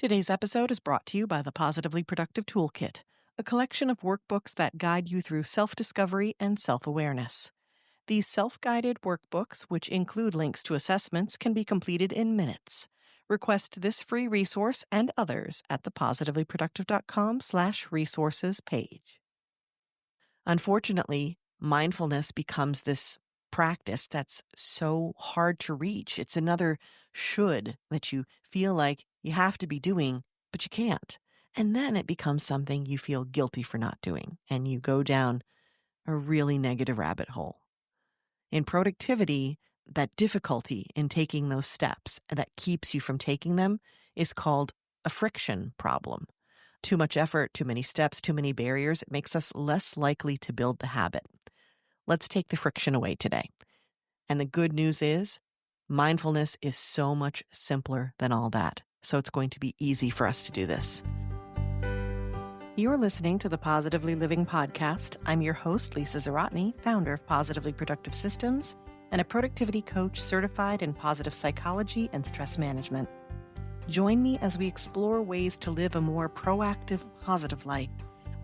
Today's episode is brought to you by the Positively Productive Toolkit, a collection of workbooks that guide you through self-discovery and self-awareness. These self-guided workbooks, which include links to assessments, can be completed in minutes. Request this free resource and others at the positivelyproductive.com/resources page. Unfortunately, mindfulness becomes this practice that's so hard to reach. It's another should that you feel like you have to be doing, but you can't. And then it becomes something you feel guilty for not doing, and you go down a really negative rabbit hole. In productivity, that difficulty in taking those steps that keeps you from taking them is called a friction problem. Too much effort, too many steps, too many barriers, it makes us less likely to build the habit. Let's take the friction away today. And the good news is, mindfulness is so much simpler than all that. So it's going to be easy for us to do this. You're listening to the Positively Living Podcast. I'm your host, Lisa Zaratny, founder of Positively Productive Systems and a productivity coach certified in positive psychology and stress management. Join me as we explore ways to live a more proactive, positive life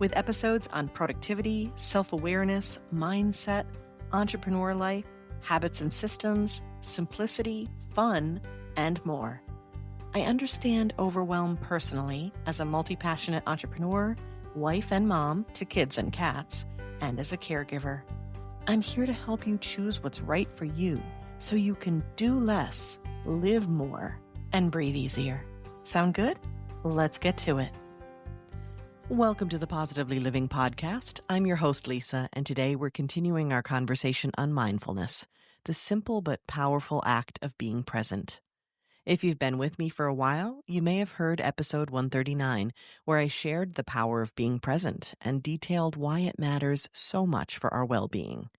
with episodes on productivity, self-awareness, mindset, entrepreneur life, habits and systems, simplicity, fun, and more. I understand overwhelm personally as a multi-passionate entrepreneur, wife and mom to kids and cats, and as a caregiver. I'm here to help you choose what's right for you so you can do less, live more, and breathe easier. Sound good? Let's get to it. Welcome to the Positively Living Podcast. I'm your host, Lisa, and today we're continuing our conversation on mindfulness, the simple but powerful act of being present. If you've been with me for a while, you may have heard episode 139, where I shared the power of being present and detailed why it matters so much for our well-being.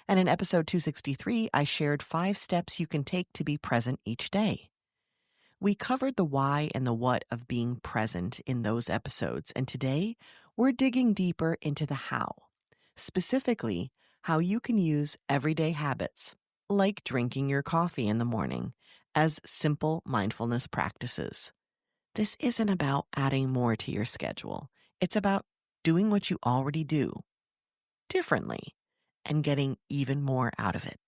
And in episode 263, I shared 5 steps you can take to be present each day. We covered the why and the what of being present in those episodes, and today we're digging deeper into the how. Specifically, how you can use everyday habits, like drinking your coffee in the morning, as simple mindfulness practices. This isn't about adding more to your schedule. It's about doing what you already do differently and getting even more out of it.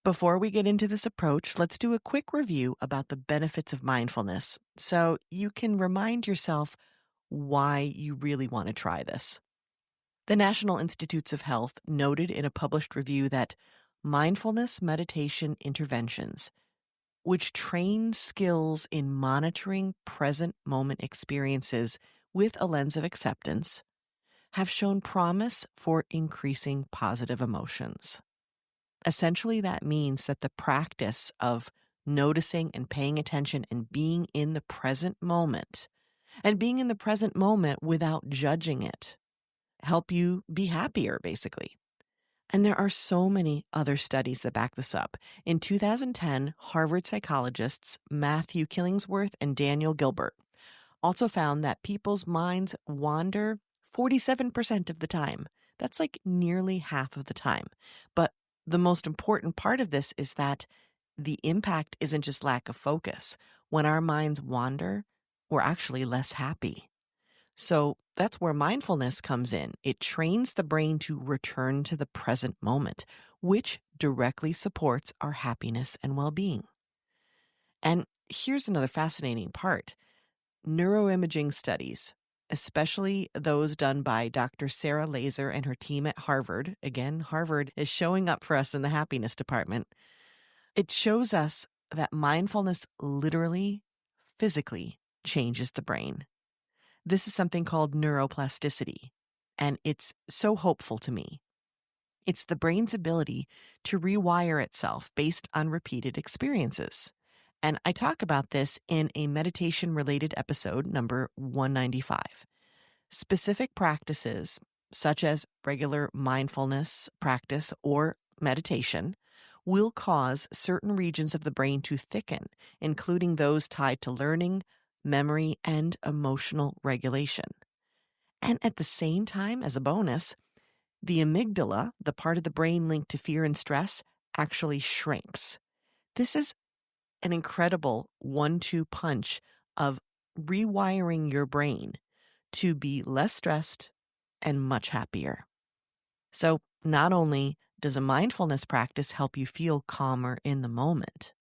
Before we get into this approach, let's do a quick review about the benefits of mindfulness so you can remind yourself why you really want to try this. The National Institutes of Health noted in a published review that mindfulness meditation interventions, which train skills in monitoring present moment experiences with a lens of acceptance, have shown promise for increasing positive emotions. Essentially, that means that the practice of noticing and paying attention and being in the present moment, and being in the present moment without judging it, help you be happier, basically. And there are so many other studies that back this up. In 2010, Harvard psychologists Matthew Killingsworth and Daniel Gilbert also found that people's minds wander 47% of the time. That's like nearly half of the time. But the most important part of this is that the impact isn't just lack of focus. When our minds wander, we're actually less happy. So that's where mindfulness comes in. It trains the brain to return to the present moment, which directly supports our happiness and well-being. And here's another fascinating part. Neuroimaging studies, especially those done by Dr. Sarah Laser and her team at Harvard. Again, Harvard is showing up for us in the happiness department. It shows us that mindfulness literally, physically changes the brain. This is something called neuroplasticity, and it's so hopeful to me. It's the brain's ability to rewire itself based on repeated experiences. And I talk about this in a meditation-related episode, number 195. Specific practices, such as regular mindfulness practice or meditation, will cause certain regions of the brain to thicken, including those tied to learning, memory, and emotional regulation. And at the same time, as a bonus, the amygdala, the part of the brain linked to fear and stress, actually shrinks. This is an incredible 1-2 punch of rewiring your brain to be less stressed and much happier. So, not only does a mindfulness practice help you feel calmer in the moment,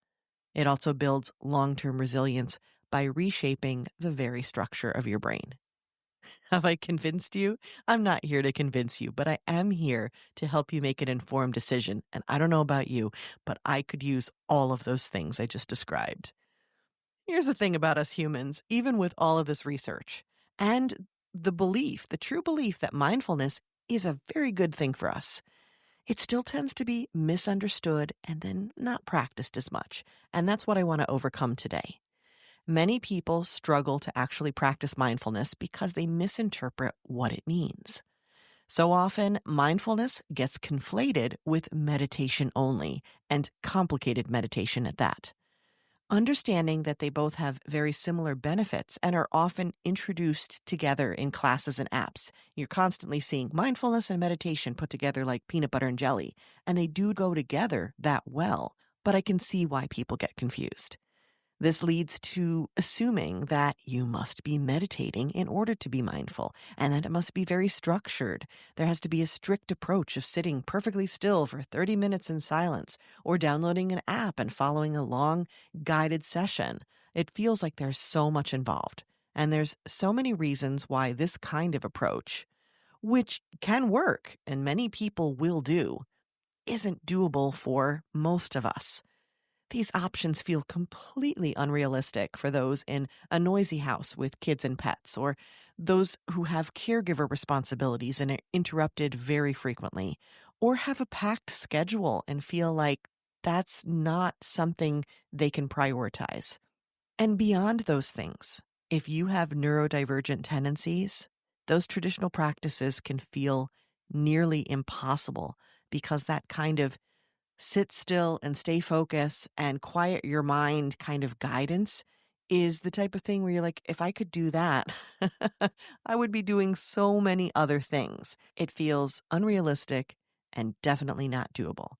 it also builds long-term resilience by reshaping the very structure of your brain. Have I convinced you? I'm not here to convince you, but I am here to help you make an informed decision. And I don't know about you, but I could use all of those things I just described. Here's the thing about us humans, even with all of this research and the true belief that mindfulness is a very good thing for us, it still tends to be misunderstood and then not practiced as much. And that's what I want to overcome today. Many people struggle to actually practice mindfulness because they misinterpret what it means. So often, mindfulness gets conflated with meditation only, and complicated meditation at that. Understanding that they both have very similar benefits and are often introduced together in classes and apps. You're constantly seeing mindfulness and meditation put together like peanut butter and jelly, and they do go together that well, but I can see why people get confused. This leads to assuming that you must be meditating in order to be mindful, and that it must be very structured. There has to be a strict approach of sitting perfectly still for 30 minutes in silence, or downloading an app and following a long guided session. It feels like there's so much involved, and there's so many reasons why this kind of approach, which can work and many people will do, isn't doable for most of us. These options feel completely unrealistic for those in a noisy house with kids and pets, or those who have caregiver responsibilities and are interrupted very frequently, or have a packed schedule and feel like that's not something they can prioritize. And beyond those things, if you have neurodivergent tendencies, those traditional practices can feel nearly impossible because that kind of sit still and stay focused and quiet your mind kind of guidance is the type of thing where you're like, if I could do that, I would be doing so many other things. It feels unrealistic and definitely not doable.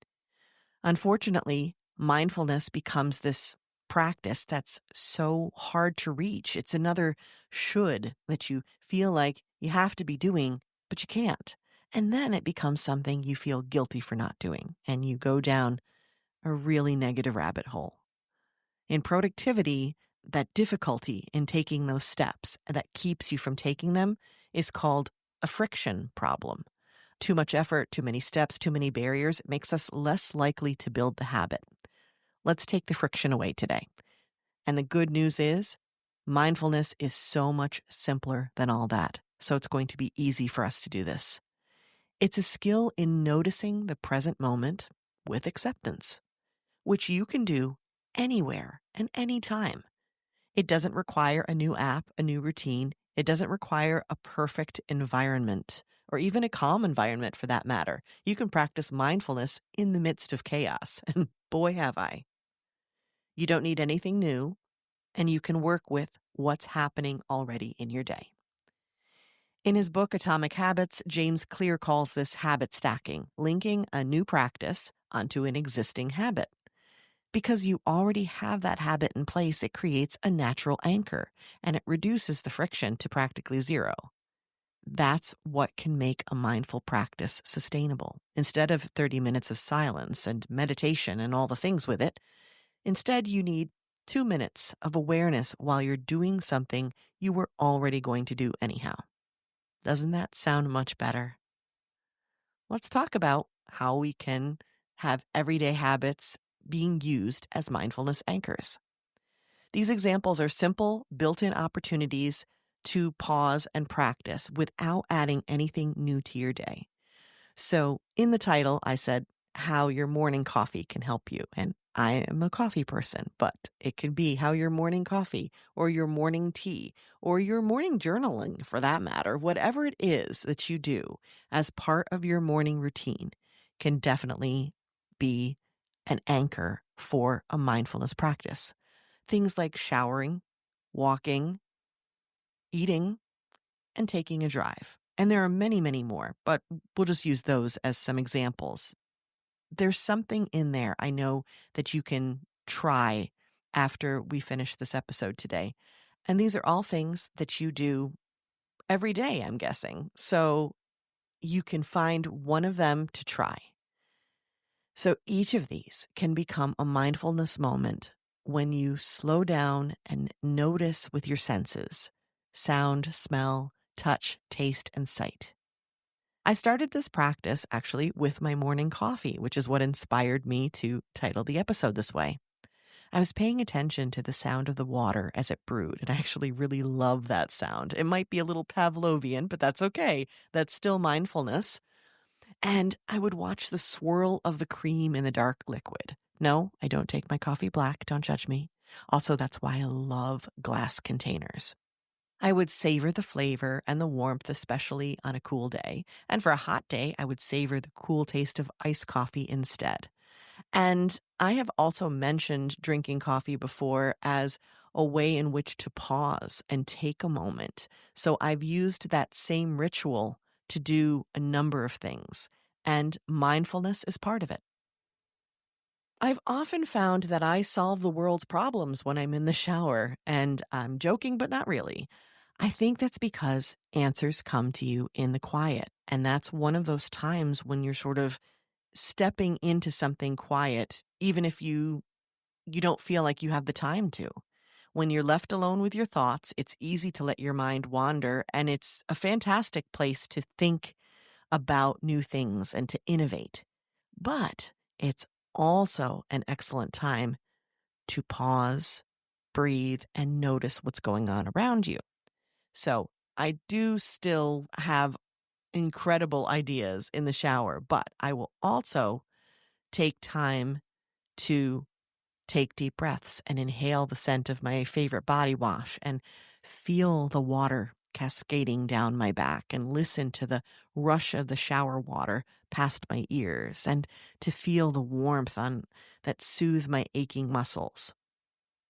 Unfortunately, mindfulness becomes this practice that's so hard to reach. It's another should that you feel like you have to be doing, but you can't. And then it becomes something you feel guilty for not doing, and you go down a really negative rabbit hole. In productivity, that difficulty in taking those steps that keeps you from taking them is called a friction problem. Too much effort, too many steps, too many barriers makes us less likely to build the habit. Let's take the friction away today. And the good news is, mindfulness is so much simpler than all that. So it's going to be easy for us to do this. It's a skill in noticing the present moment with acceptance, which you can do anywhere and anytime. It doesn't require a new app, a new routine. It doesn't require a perfect environment, or even a calm environment for that matter. You can practice mindfulness in the midst of chaos, and boy have I. You don't need anything new, and you can work with what's happening already in your day. In his book, Atomic Habits, James Clear calls this habit stacking, linking a new practice onto an existing habit. Because you already have that habit in place, it creates a natural anchor, and it reduces the friction to practically zero. That's what can make a mindful practice sustainable. Instead of 30 minutes of silence and meditation and all the things with it, instead you need 2 minutes of awareness while you're doing something you were already going to do anyhow. Doesn't that sound much better? Let's talk about how we can have everyday habits being used as mindfulness anchors. These examples are simple, built-in opportunities to pause and practice without adding anything new to your day. So in the title, I said how your morning coffee can help you. And I am a coffee person, but it could be how your morning coffee or your morning tea or your morning journaling for that matter, whatever it is that you do as part of your morning routine can definitely be an anchor for a mindfulness practice. Things like showering, walking, eating, and taking a drive. And there are many, many more, but we'll just use those as some examples. There's something in there I know that you can try after we finish this episode today. And these are all things that you do every day, I'm guessing. So you can find one of them to try. So each of these can become a mindfulness moment when you slow down and notice with your senses: sound, smell, touch, taste, and sight. I started this practice actually with my morning coffee, which is what inspired me to title the episode this way. I was paying attention to the sound of the water as it brewed, and I actually really love that sound. It might be a little Pavlovian, but that's okay. That's still mindfulness. And I would watch the swirl of the cream in the dark liquid. No, I don't take my coffee black. Don't judge me. Also, that's why I love glass containers. I would savor the flavor and the warmth, especially on a cool day. And for a hot day, I would savor the cool taste of iced coffee instead. And I have also mentioned drinking coffee before as a way in which to pause and take a moment. So I've used that same ritual to do a number of things, and mindfulness is part of it. I've often found that I solve the world's problems when I'm in the shower, and I'm joking, but not really. I think that's because answers come to you in the quiet. And that's one of those times when you're sort of stepping into something quiet, even if you don't feel like you have the time to. When you're left alone with your thoughts, it's easy to let your mind wander, and it's a fantastic place to think about new things and to innovate. But it's also an excellent time to pause, breathe, and notice what's going on around you. So I do still have incredible ideas in the shower, but I will also take time to take deep breaths and inhale the scent of my favorite body wash and feel the water cascading down my back and listen to the rush of the shower water past my ears and to feel the warmth that soothe my aching muscles.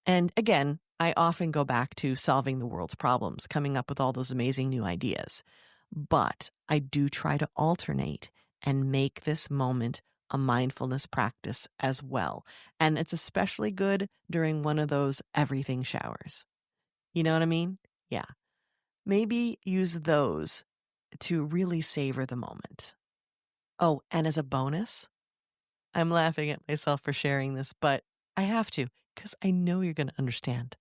And again, I often go back to solving the world's problems, coming up with all those amazing new ideas. But I do try to alternate and make this moment a mindfulness practice as well. And it's especially good during one of those everything showers. You know what I mean? Yeah. Maybe use those to really savor the moment. Oh, and as a bonus, I'm laughing at myself for sharing this, but I have to because I know you're going to understand.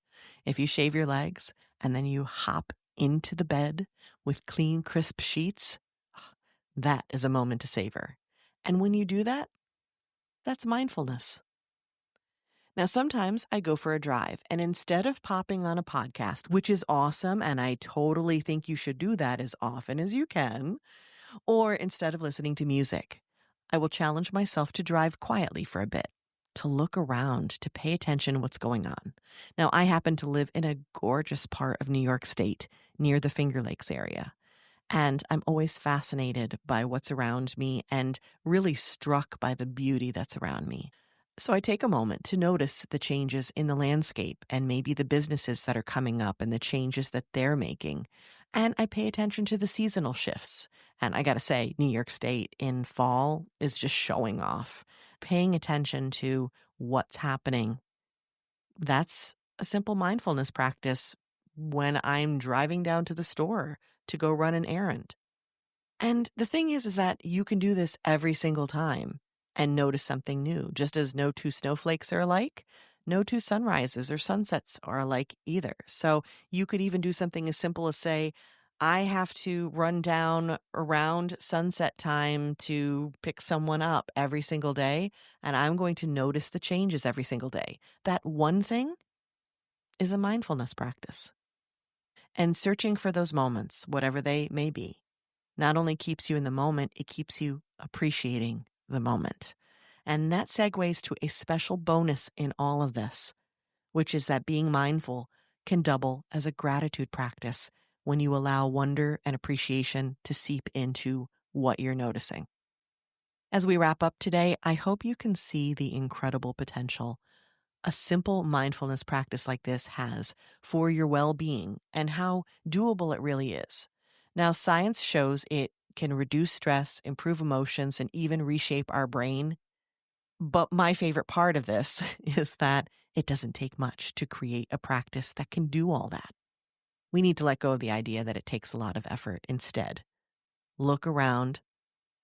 If you shave your legs and then you hop into the bed with clean, crisp sheets, that is a moment to savor. And when you do that, that's mindfulness. Now, sometimes I go for a drive, and instead of popping on a podcast, which is awesome, and I totally think you should do that as often as you can, or instead of listening to music, I will challenge myself to drive quietly for a bit, to look around, to pay attention to what's going on. Now, I happen to live in a gorgeous part of New York State near the Finger Lakes area. And I'm always fascinated by what's around me and really struck by the beauty that's around me. So I take a moment to notice the changes in the landscape and maybe the businesses that are coming up and the changes that they're making. And I pay attention to the seasonal shifts. And I got to say, New York State in fall is just showing off. Paying attention to what's happening. That's a simple mindfulness practice when I'm driving down to the store to go run an errand. And the thing is that you can do this every single time and notice something new. Just as no two snowflakes are alike, no two sunrises or sunsets are alike either. So you could even do something as simple as say, I have to run down around sunset time to pick someone up every single day, and I'm going to notice the changes every single day. That one thing is a mindfulness practice. And searching for those moments, whatever they may be, not only keeps you in the moment, it keeps you appreciating the moment. And that segues to a special bonus in all of this, which is that being mindful can double as a gratitude practice when you allow wonder and appreciation to seep into what you're noticing. As we wrap up today, I hope you can see the incredible potential a simple mindfulness practice like this has for your well-being and how doable it really is. Now, science shows it can reduce stress, improve emotions, and even reshape our brain. But my favorite part of this is that it doesn't take much to create a practice that can do all that. We need to let go of the idea that it takes a lot of effort. Instead, look around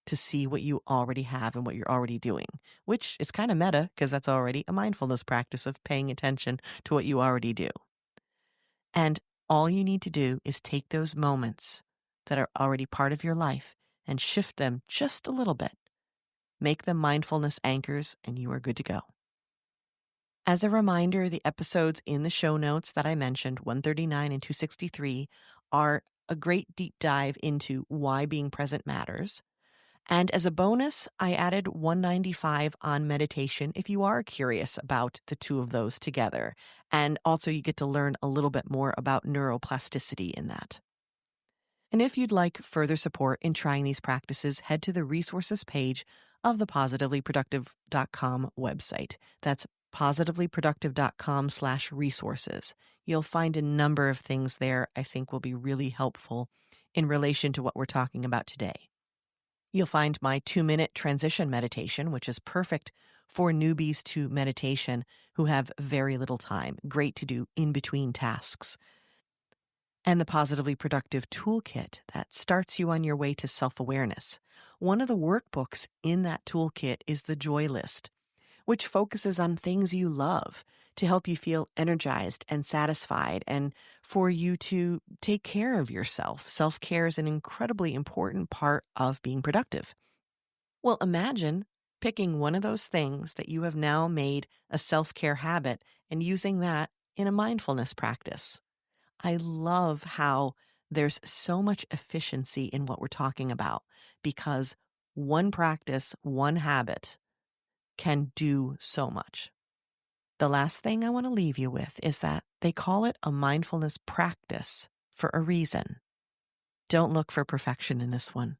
to see what you already have and what you're already doing, which is kind of meta because that's already a mindfulness practice of paying attention to what you already do. And all you need to do is take those moments that are already part of your life and shift them just a little bit. Make them mindfulness anchors, and you are good to go. As a reminder, the episodes in the show notes that I mentioned, 139 and 263, are a great deep dive into why being present matters. And as a bonus, I added 195 on meditation if you are curious about the two of those together. And also you get to learn a little bit more about neuroplasticity in that. And if you'd like further support in trying these practices, head to the resources page of the positivelyproductive.com website. That's positivelyproductive.com/resources. You'll find a number of things there I think will be really helpful in relation to what we're talking about today. You'll find my 2-minute transition meditation, which is perfect for newbies to meditation who have very little time, great to do in between tasks. And the Positively Productive Toolkit that starts you on your way to self-awareness. One of the workbooks in that toolkit is the Joy List, which focuses on things you love to help you feel energized and satisfied and for you to take care of yourself. Self-care is an incredibly important part of being productive. Well, imagine picking one of those things that you have now made a self-care habit and using that in a mindfulness practice. I love how there's so much efficiency in what we're talking about because one practice, one habit can do so much. The last thing I want to leave you with is that they call it a mindfulness practice for a reason. Don't look for perfection in this one.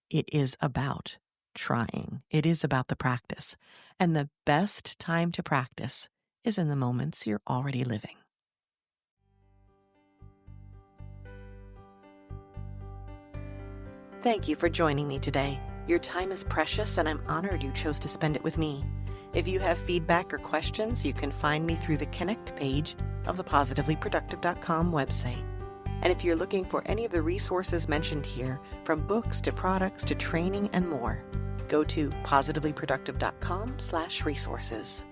It is about trying. It is about the practice. And the best time to practice is in the moments you're already living. Thank you for joining me today. Your time is precious, and I'm honored you chose to spend it with me. If you have feedback or questions, you can find me through the Connect page of the positivelyproductive.com website. And if you're looking for any of the resources mentioned here, from books to products to training and more, go to positivelyproductive.com/resources.